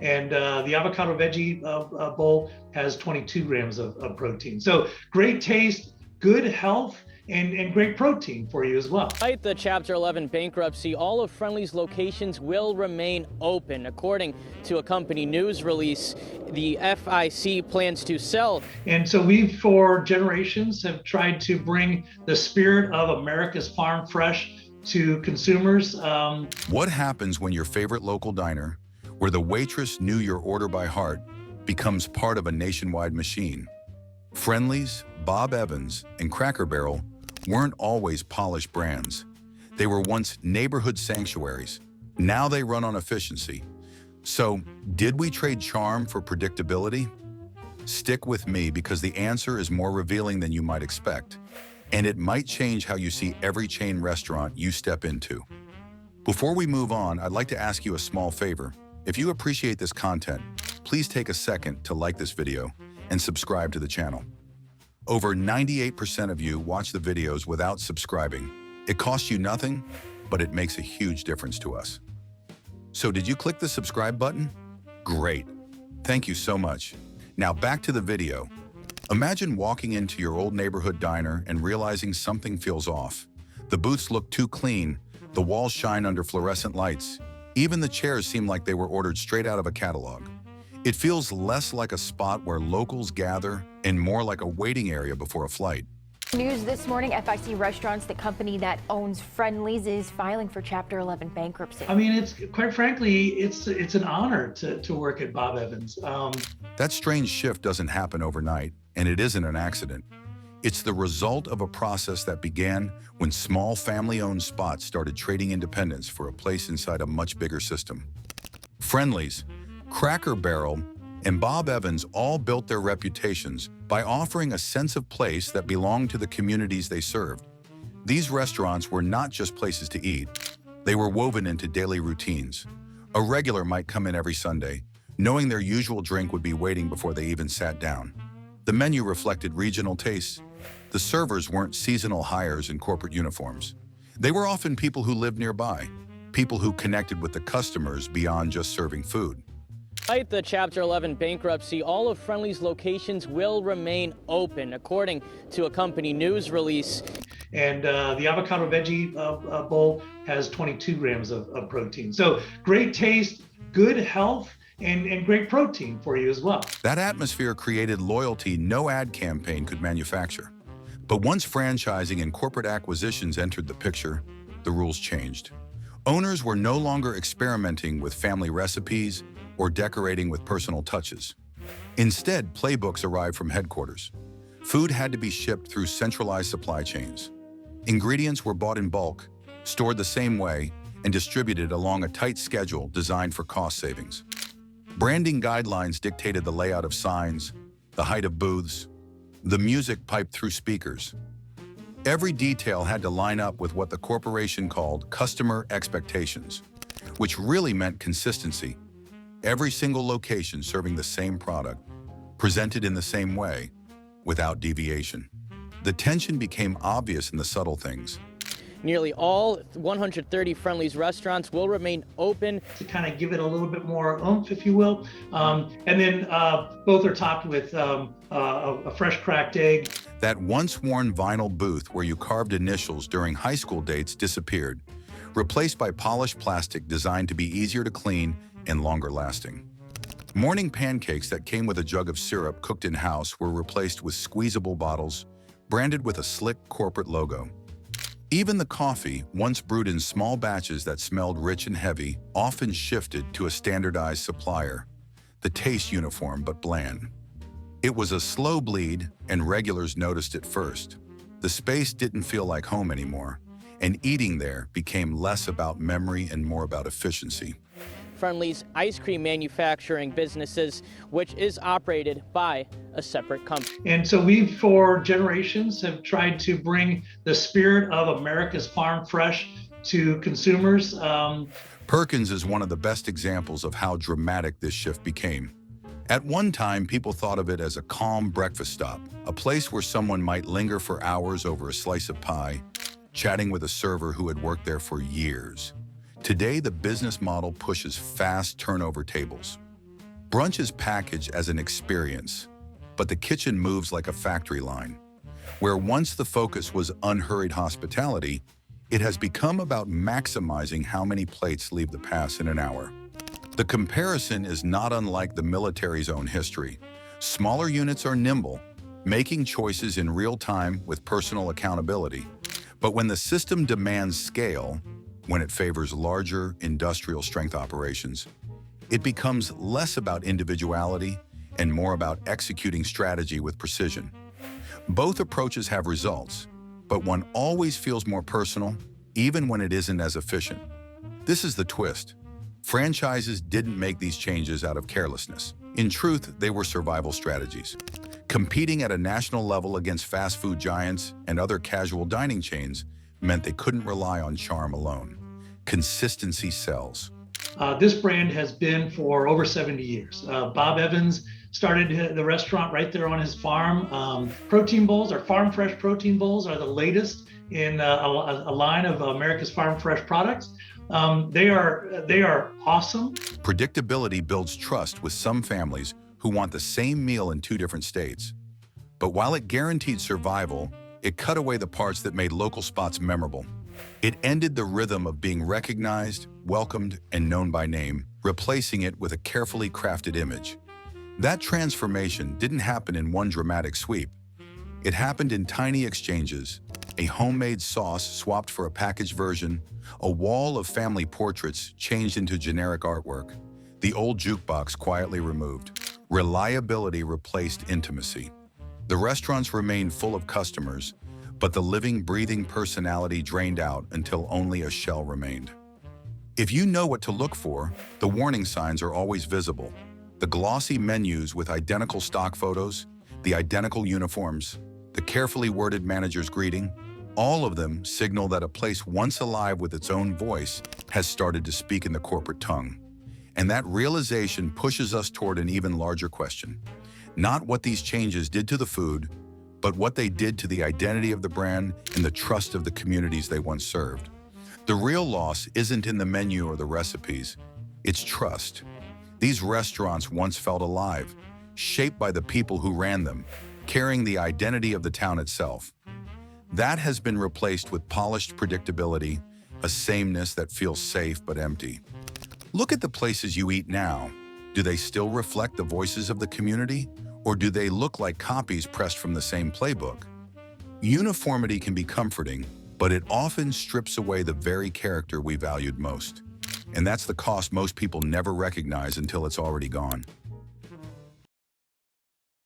And the avocado veggie bowl has 22 grams of protein. So great taste, good health, and great protein for you as well. Despite the Chapter 11 bankruptcy, all of Friendly's locations will remain open. According to a company news release, the FIC plans to sell. And so we, for generations, have tried to bring the spirit of America's farm fresh to consumers. What happens when your favorite local diner, where the waitress knew your order by heart, becomes part of a nationwide machine? Friendly's, Bob Evans, and Cracker Barrel weren't always polished brands. They were once neighborhood sanctuaries. Now they run on efficiency. So, did we trade charm for predictability? Stick with me because the answer is more revealing than you might expect, and it might change how you see every chain restaurant you step into. Before we move on, I'd like to ask you a small favor. If you appreciate this content, please take a second to like this video and subscribe to the channel. Over 98% of you watch the videos without subscribing. It costs you nothing, but it makes a huge difference to us. So did you click the subscribe button? Great. Thank you so much. Now back to the video. Imagine walking into your old neighborhood diner and realizing something feels off. The booths look too clean, the walls shine under fluorescent lights. Even the chairs seem like they were ordered straight out of a catalog. It feels less like a spot where locals gather and more like a waiting area before a flight. News this morning, FIC Restaurants, the company that owns Friendly's, is filing for Chapter 11 bankruptcy. I mean, it's quite frankly, it's an honor to work at Bob Evans. That strange shift doesn't happen overnight, and it isn't an accident. It's the result of a process that began when small family-owned spots started trading independence for a place inside a much bigger system. Friendly's, Cracker Barrel, and Bob Evans all built their reputations by offering a sense of place that belonged to the communities they served. These restaurants were not just places to eat. They were woven into daily routines. A regular might come in every Sunday, knowing their usual drink would be waiting before they even sat down. The menu reflected regional tastes. The servers weren't seasonal hires in corporate uniforms. They were often people who lived nearby, people who connected with the customers beyond just serving food. Despite the Chapter 11 bankruptcy, all of Friendly's locations will remain open, according to a company news release. And the avocado veggie bowl has 22 grams of protein. So great taste, good health, and great protein for you as well. That atmosphere created loyalty no ad campaign could manufacture. But once franchising and corporate acquisitions entered the picture, the rules changed. Owners were no longer experimenting with family recipes or decorating with personal touches. Instead, playbooks arrived from headquarters. Food had to be shipped through centralized supply chains. Ingredients were bought in bulk, stored the same way, and distributed along a tight schedule designed for cost savings. Branding guidelines dictated the layout of signs, the height of booths, the music piped through speakers. Every detail had to line up with what the corporation called customer expectations, which really meant consistency. Every single location serving the same product, presented in the same way, without deviation. The tension became obvious in the subtle things. Nearly all 130 Friendly's restaurants will remain open. To kind of give it a little bit more oomph, if you will. And then both are topped with a fresh cracked egg. That once-worn vinyl booth where you carved initials during high school dates disappeared, replaced by polished plastic designed to be easier to clean and longer lasting. Morning pancakes that came with a jug of syrup cooked in-house were replaced with squeezable bottles, branded with a slick corporate logo. Even the coffee, once brewed in small batches that smelled rich and heavy, often shifted to a standardized supplier, the taste uniform but bland. It was a slow bleed, and regulars noticed it first. The space didn't feel like home anymore, and eating there became less about memory and more about efficiency. Friendly's ice cream manufacturing businesses, which is operated by a separate company. And so we, for generations, have tried to bring the spirit of America's farm fresh to consumers. Perkins is one of the best examples of how dramatic this shift became. At one time, people thought of it as a calm breakfast stop, a place where someone might linger for hours over a slice of pie, chatting with a server who had worked there for years. Today, the business model pushes fast turnover tables. Brunch is packaged as an experience, but the kitchen moves like a factory line. Where once the focus was unhurried hospitality, it has become about maximizing how many plates leave the pass in an hour. The comparison is not unlike the military's own history. Smaller units are nimble, making choices in real time with personal accountability. But when the system demands scale, when it favors larger industrial strength operations, it becomes less about individuality and more about executing strategy with precision. Both approaches have results, but one always feels more personal, even when it isn't as efficient. This is the twist. Franchises didn't make these changes out of carelessness. In truth, they were survival strategies. Competing at a national level against fast food giants and other casual dining chains meant they couldn't rely on charm alone. Consistency sells. This brand has been for over 70 years. Bob Evans started the restaurant right there on his farm. Protein bowls, or farm fresh protein bowls, are the latest in a line of America's farm fresh products. They are awesome. Predictability builds trust with some families who want the same meal in two different states. But while it guaranteed survival, it cut away the parts that made local spots memorable. It ended the rhythm of being recognized, welcomed, and known by name, replacing it with a carefully crafted image. That transformation didn't happen in one dramatic sweep. It happened in tiny exchanges: a homemade sauce swapped for a packaged version, a wall of family portraits changed into generic artwork, the old jukebox quietly removed. Reliability replaced intimacy. The restaurants remained full of customers, but the living, breathing personality drained out until only a shell remained. If you know what to look for, the warning signs are always visible. The glossy menus with identical stock photos, the identical uniforms, the carefully worded manager's greeting, all of them signal that a place once alive with its own voice has started to speak in the corporate tongue. And that realization pushes us toward an even larger question. Not what these changes did to the food, but what they did to the identity of the brand and the trust of the communities they once served. The real loss isn't in the menu or the recipes, it's trust. These restaurants once felt alive, shaped by the people who ran them, carrying the identity of the town itself. That has been replaced with polished predictability, a sameness that feels safe but empty. Look at the places you eat now. Do they still reflect the voices of the community, or do they look like copies pressed from the same playbook? Uniformity can be comforting, but it often strips away the very character we valued most. And that's the cost most people never recognize until it's already gone.